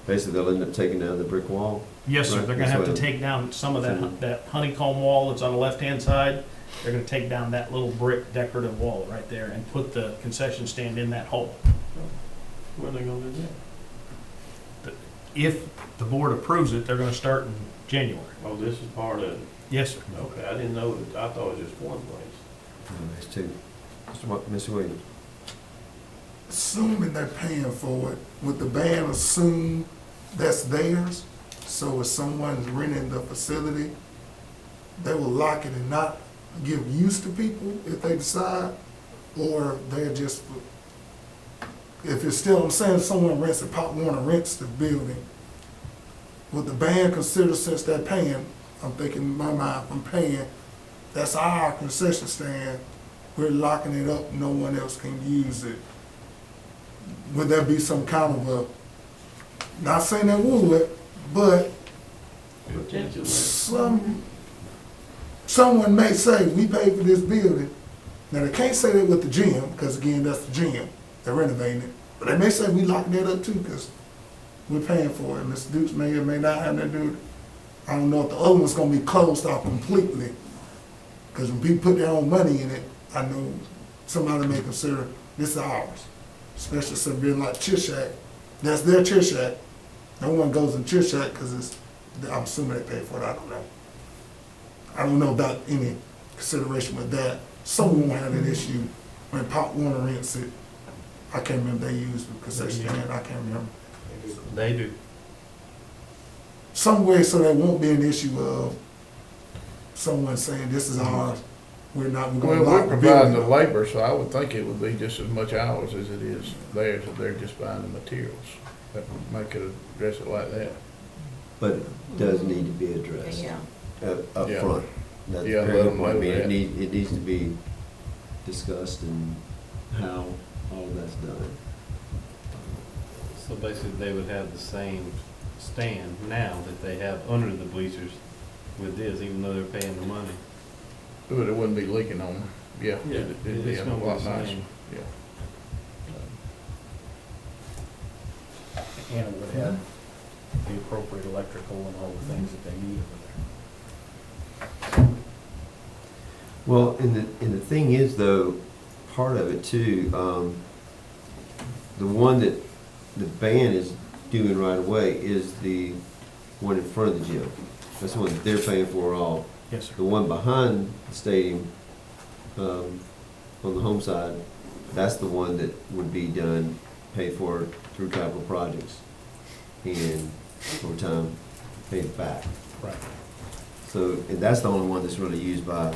Basically, they'll end up taking down the brick wall. Yes, sir, Right, they're gonna have to that's what- take down some of that honeycomb wall that's on the left-hand side. They're gonna take down that little brick decorative wall right there and put the concession stand in that hole. When are they gonna do that? If the board approves it, they're gonna start in January. Oh, this is part of it. Yes, sir. Okay, I didn't know, I thought it was just one place. There's two. Mr. Williams. Assuming they're paying for it, would the band assume that's theirs? So if someone's renting the facility, they will lock it and not give use to people if they decide? Or they're just, if it's still, I'm saying someone rents it, Pop Warner rents the building, would the band consider, since they're paying, I'm thinking in my mind, I'm paying, that's our concession stand, we're locking it up, no one else can use it. Would there be some kind of a, not saying there would, but Potentially. someone may say, we paid for this building. Now, they can't say that with the gym, because again, that's the gym, they're renovating it. But they may say, we locked that up too, because we're paying for it. Mr. Dukes may or may not have that to do with it. I don't know if the other one's gonna be closed off completely. Because when people put their own money in it, I know somebody may consider this is ours. Especially something like Chit Shack, that's their Chit Shack. No one goes in Chit Shack because it's, I'm assuming they pay for it, I don't know. I don't know about any consideration with that. Someone won't have that issue when Pop Warner rents it. I can't remember they use the concession stand, I can't remember. They do. Some way so there won't be an issue of someone saying this is ours, we're not, we're gonna Well, lock we're the providing the building up. labor, so I would think it would be just as much ours as it is theirs, if they're just buying the materials. That would make it address it like that. But it does need to be addressed Yeah. up Yeah. front. That's a Yeah, very let good them point. I know mean, that. it needs to be discussed and how all of that's done. So basically, they would have the same stand now that they have under the bleachers with this, even though they're paying the money. But it wouldn't be leaking on them. Yeah, Yeah, it'd be it's a gonna be lot the nicer. same. Yeah. And it would have the appropriate electrical and all the things that they need over there. Well, and the thing is though, part of it too, the one that the band is doing right away is the one in front of the gym. That's the one that they're paying for all. Yes, sir. The one behind the stadium, on the home side, that's the one that would be done, paid for through capital projects. And over time, paid back. Right. So, and that's the only one that's really used by,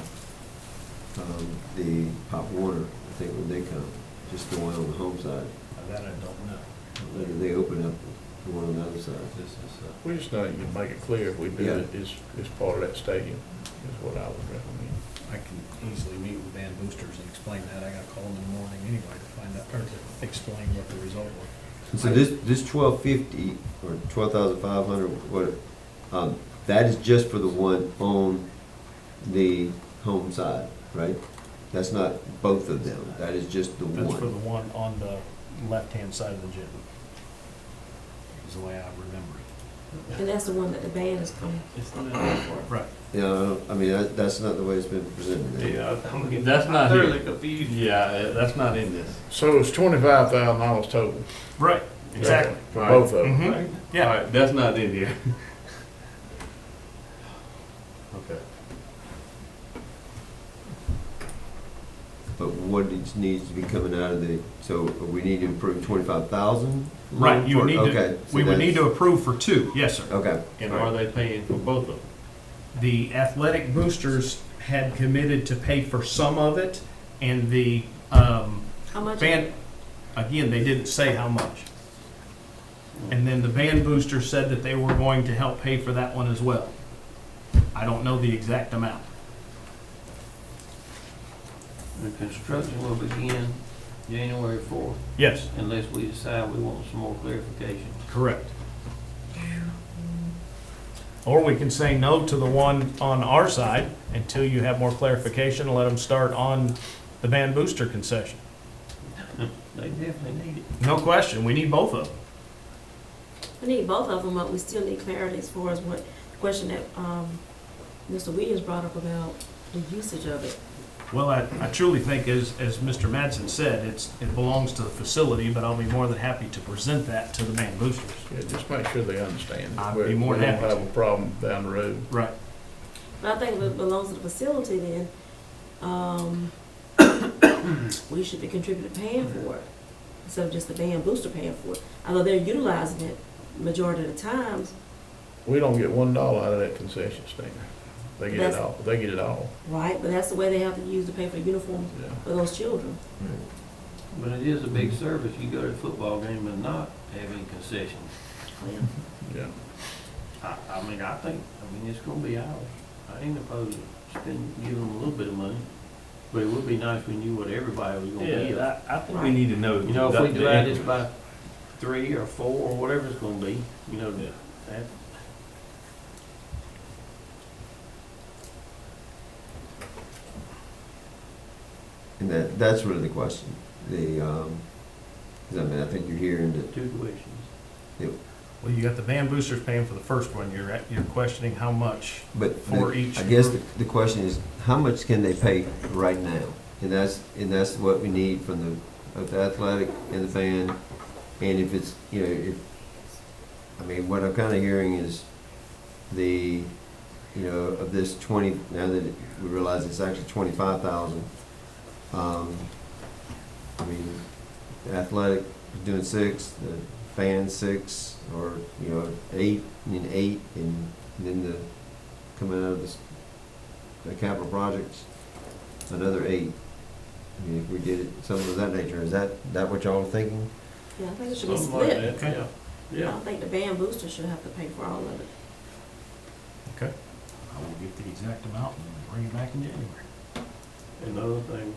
the Pop Warner, I think, when they come, just the one on the home side. That I don't know. Later, they open up the one on the other side. This is, We just know you can make it clear if we do Yeah. it, it's part of that stadium, is what I would recommend. I can easily meet with band boosters and explain that. I gotta call them in the morning anyway to find out, or to explain what the result was. And so this 1250 or 12,500, what, that is just for the one on the home side, right? That's not both of them, that is just the That's for the one. one on the left-hand side of the gym. Is the way I remember it. And that's the one that the band is coming. It's not in there for it. Right. Yeah, I mean, that's not the way it's been presented. Yeah, I'm getting That's not thoroughly here. confused. Yeah, that's not in this. So it's $25,000 total. Right, exactly. For both of them. Mhm. Yeah. All right, that's not in here. Okay. But what needs to be coming out of the, so we need to approve 25,000? Right, you would need Okay, to, so we would need to that's- approve for two, yes, sir. Okay, And are they paying for both of them? The athletic boosters had committed to pay for some of it, and the How much? band, again, they didn't say how much. And then the band booster said that they were going to help pay for that one as well. I don't know the exact amount. The construction will begin January 4th, Yes, unless we decide we want some more clarification. correct. Or we can say no to the one on our side until you have more clarification and let them start on the band booster concession. They definitely need it. No question, we need both of them. We need both of them, but we still need clarity as far as what, the question that, Mr. Williams brought up about the usage of it. Well, I truly think, as Mr. Madsen said, it belongs to the facility, but I'll be more than happy to present that to the band boosters. Yeah, just make sure they understand. I'd be more than We happy don't to. have a problem down the road. Right. But I think if it belongs to the facility, then, we should be contributing paying for it, instead of just the band booster paying for it. Although they're utilizing it majority of the times, We don't get $1 out of that concession stand. They get it That's- all, they get it all. right? But that's the way they have to use to pay for uniforms Yeah. for those children. But it is a big service. You go to a football game and not have any concessions. Yeah. I mean, it's gonna be ours. I ain't opposed to giving them a little bit of money, but it would be nice if we knew what everybody was gonna give. Yeah, I think we need to know. You know, if we the divide this increment. by 3 or 4 or whatever it's gonna be, you know, that, and that's really the question. The, 'cause I mean, I think you're hearing that, 2 tuitions. Well, you got the band boosters paying for the first one, you're questioning how much. but For the- each I guess group. the question is, how much can they pay right now? And that's what we need from the athletic and the band. And if it's, you know, I mean, what I'm kinda hearing is the, you know, of this 20, now that we realize it's actually 25,000. I mean, the athletic is doing 6, the band 6, or, you know, 8, and then 8, and then coming out of the capital projects, another 8. I mean, if we did it, something of that nature, is that what y'all are thinking? Yeah, I think it should be Something like split. that, Okay. I Yeah. don't think the band booster should have to pay for all of it. Okay. I will get the exact amount and bring it back in January. And other things.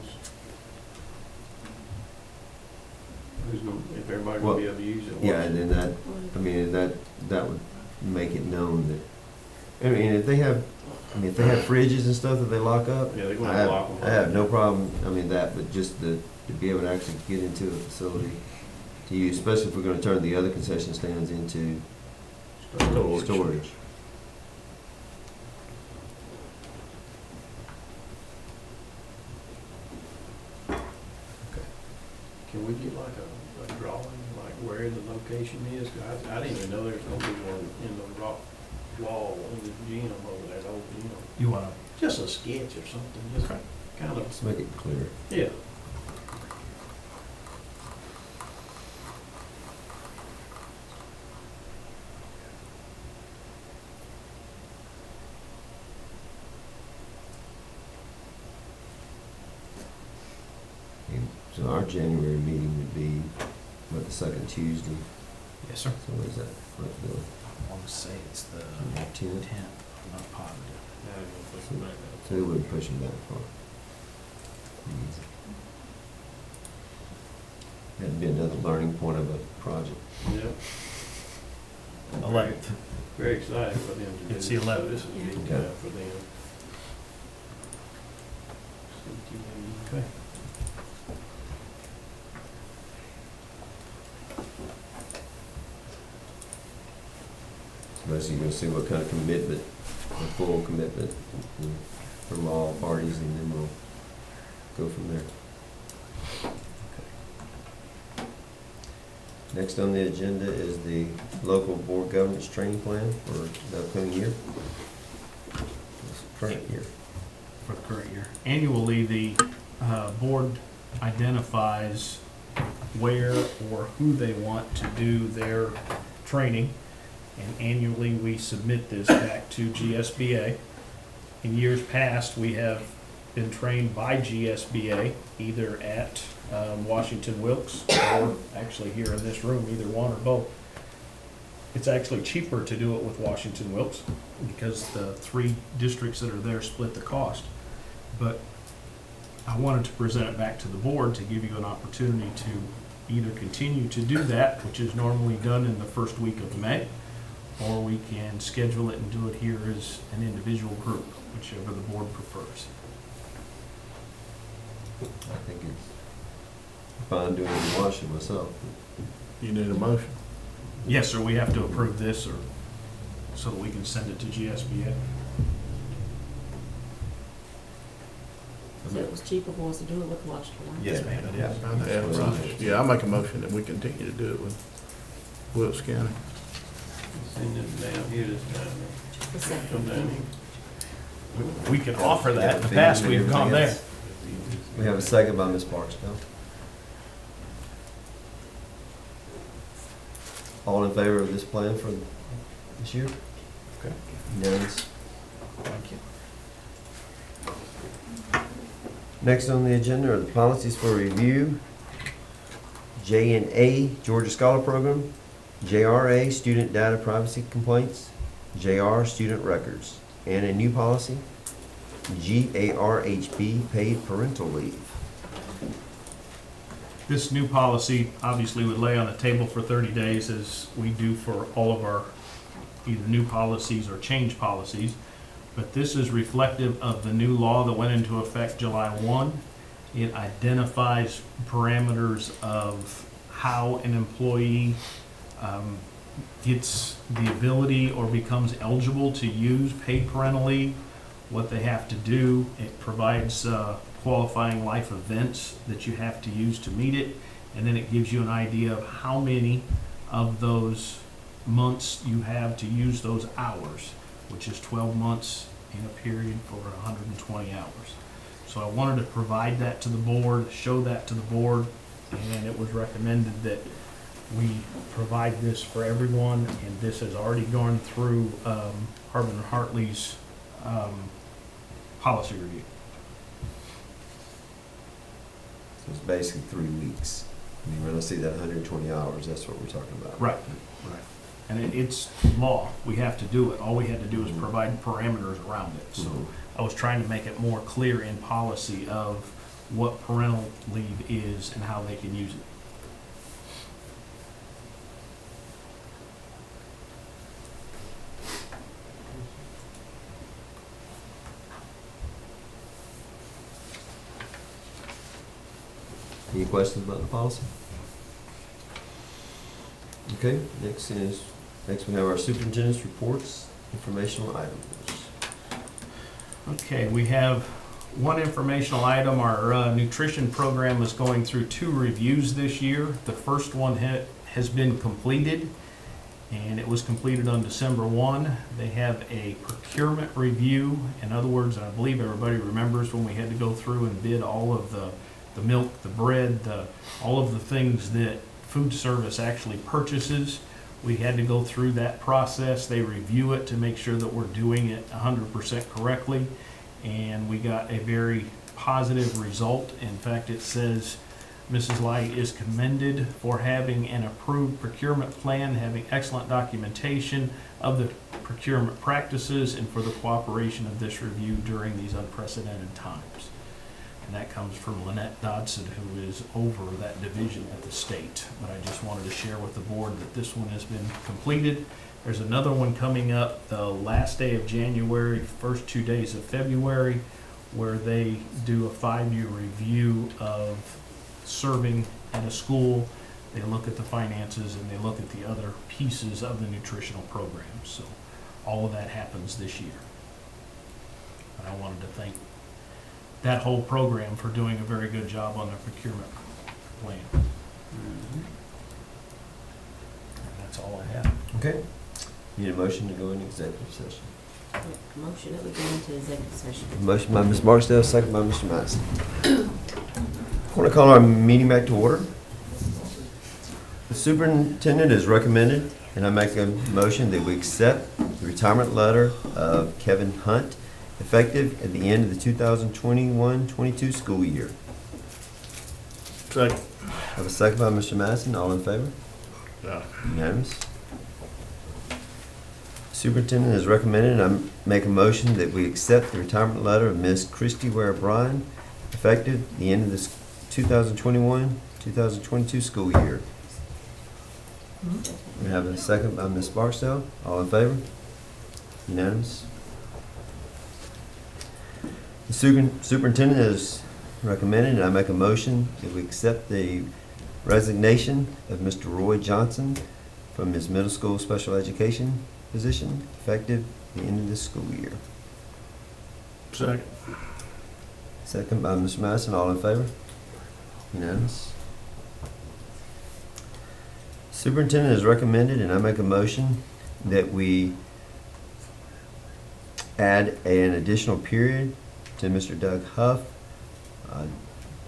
Who's gonna, if everybody gonna be able to use it? Yeah, and then that, I mean, that would make it known that, I mean, if they have fridges and stuff that they lock up, Yeah, they're I gonna have, lock them. I have no problem, I mean, but just to be able to actually get into a facility to use, especially if we're gonna turn the other concession stands into storage. Can we get like a drawing, like where the location is? 'Cause I didn't even know there was gonna be one in the rock wall in the gym over there, the old gym. You wanna, Just a sketch or something, just Okay. kind of, Let's make it clear. yeah. And so our January meeting would be, what, the second Tuesday? yes, sir. So what is that, what, I want to say it's the the 10th? 10th, I'm not positive. Now you're gonna push it back up. So they wouldn't push them that far. That'd be another learning point of a project. Yeah. 11th. Very excited for them to do. It's the this. So 11th. This is a big Okay. time for them. Okay. So basically, you're gonna see what kind of commitment, a full commitment from all parties, and then we'll go from there. Next on the agenda is the local board governance training plan for the upcoming year. This current year. For the current year. Annually, the board identifies where or who they want to do their training, and annually we submit this back to GSBA. In years past, we have been trained by GSBA, either at Washington Wilkes or actually here in this room, either one or both. It's actually cheaper to do it with Washington Wilkes because the 3 districts that are there split the cost. But I wanted to present it back to the board to give you an opportunity to either continue to do that, which is normally done in the first week of May, or we can schedule it and do it here as an individual group, whichever the board prefers. I think it's fine doing it in Washington myself. You need a motion? Yes, sir, we have to approve this or so that we can send it to GSBA. So it was cheaper for us to do it with Washington. Yes, ma'am, it is. Yeah, right. Yeah, I make a motion that we continue to do it with Wilkes County. Send them down here this time. The second. Come down here. We can offer that. In the past, we've gone there. We have a second by Ms. Barksdale. All in favor of this plan for this year? Okay. Unanimous. Thank you. Next on the agenda are the policies for review. J&A, Georgia Scholar Program. JRA, Student Data Privacy Complaints. JR, Student Records. And a new policy, GARHB, Paid Parental Leave. This new policy obviously would lay on the table for 30 days as we do for all of our either new policies or change policies. But this is reflective of the new law that went into effect July 1. It identifies parameters of how an employee gets the ability or becomes eligible to use paid parental leave, what they have to do. It provides qualifying life events that you have to use to meet it, and then it gives you an idea of how many of those months you have to use those hours, which is 12 months in a period for 120 hours. So I wanted to provide that to the board, show that to the board, and it was recommended that we provide this for everyone, and this has already gone through Harbin and Hartley's policy review. So it's basically 3 weeks. I mean, when I see that 120 hours, that's what we're talking about. Right. And it's law. We have to do it. All we had to do is provide parameters around it. So I was trying to make it more clear in policy of what parental leave is and how they can use it. Any questions about the policy? Okay, next we have our superintendent's reports, informational items. Okay, we have one informational item. Our nutrition program is going through 2 reviews this year. The first one has been completed, and it was completed on December 1. They have a procurement review. In other words, I believe everybody remembers when we had to go through and bid all of the milk, the bread, all of the things that food service actually purchases. We had to go through that process. They review it to make sure that we're doing it 100% correctly, and we got a very positive result. In fact, it says Mrs. Light is commended for having an approved procurement plan, having excellent documentation of the procurement practices, and for the cooperation of this review during these unprecedented times. And that comes from Lynette Dodson, who is over that division at the state. But I just wanted to share with the board that this one has been completed, There's another one coming up the last day of January, first 2 days of February, where they do a 5-year review of serving at a school. They look at the finances and they look at the other pieces of the nutritional program. So all of that happens this year. And I wanted to thank that whole program for doing a very good job on their procurement plan. And that's all I have. Okay. Need a motion to go into executive session. Motion that we go into executive session. Motion by Ms. Barksdale, second by Mr. Madison. I want to call our meeting back to order. The superintendent is recommended, and I make a motion that we accept the retirement letter of Kevin Hunt, effective at the end of the 2021-22 school year. Second. I have a second by Mr. Madison. All in favor? Yeah. Unanimous. Superintendent is recommended, and I make a motion that we accept the retirement letter of Ms. Christy Ware Bryan, effective at the end of this 2021-2022 school year. We have a second by Ms. Barksdale. All in favor? Unanimous. The superintendent is recommended, and I make a motion that we accept the resignation of Mr. Roy Johnson from his middle school special education position, effective at the end of this school year. Second. Second by Mr. Madison. All in favor? Unanimous. Superintendent is recommended, and I make a motion that we add an additional period to Mr. Doug Huff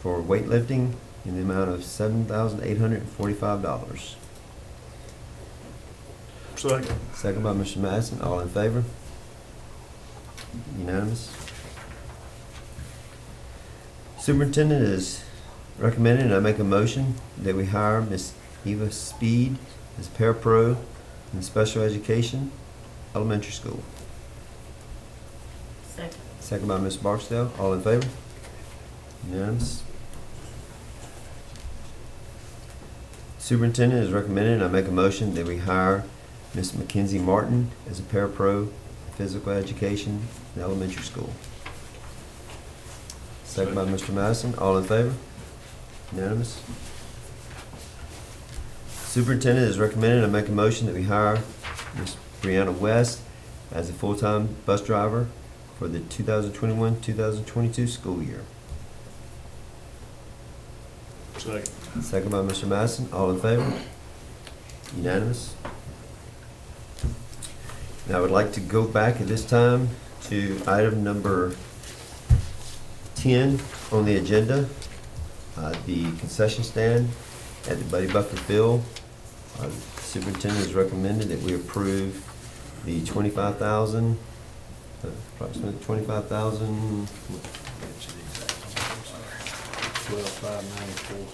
for weightlifting in the amount of $7,845. Second. Second by Mr. Madison. All in favor? Unanimous. Superintendent is recommended, and I make a motion that we hire Miss Eva Speed as parapro in special education elementary school. Second. Second by Ms. Barksdale. All in favor? Unanimous. Superintendent is recommended, and I make a motion that we hire Ms. Mackenzie Martin as a parapro in physical education in elementary school. Second by Mr. Madison. All in favor? Unanimous. Superintendent is recommended, I make a motion that we hire Ms. Brianna West as a full-time bus driver for the 2021-2022 school year. Second. Second by Mr. Madison. All in favor? Unanimous. Now I would like to go back at this time to item number 10 on the agenda, the concession stand at the Buddy Buffer Field. Superintendent has recommended that we approve the $25,000, approximately $25,000. 12,594.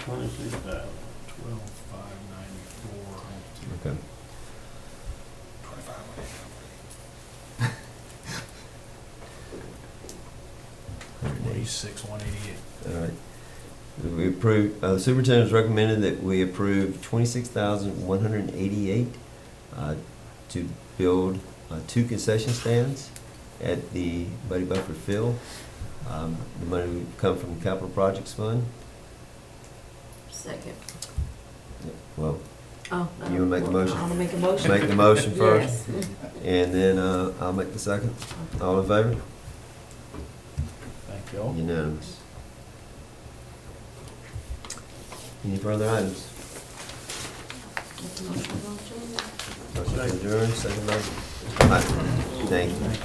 26,000. 12,594. Okay. $26,188. All right. We approve, the superintendent has recommended that we approve $26,188 to build 2 concession stands at the Buddy Buffer Field. The money would come from the Capital Projects Fund. Second. Well, Oh. You wanna make the motion? I'm gonna make a motion. make the motion first, Yes. and then I'll make the second. All in favor? Thank you all. Unanimous. Any further items? Make the motion, go to adjourn. Motion to adjourn, second by. Thank you. Thank you.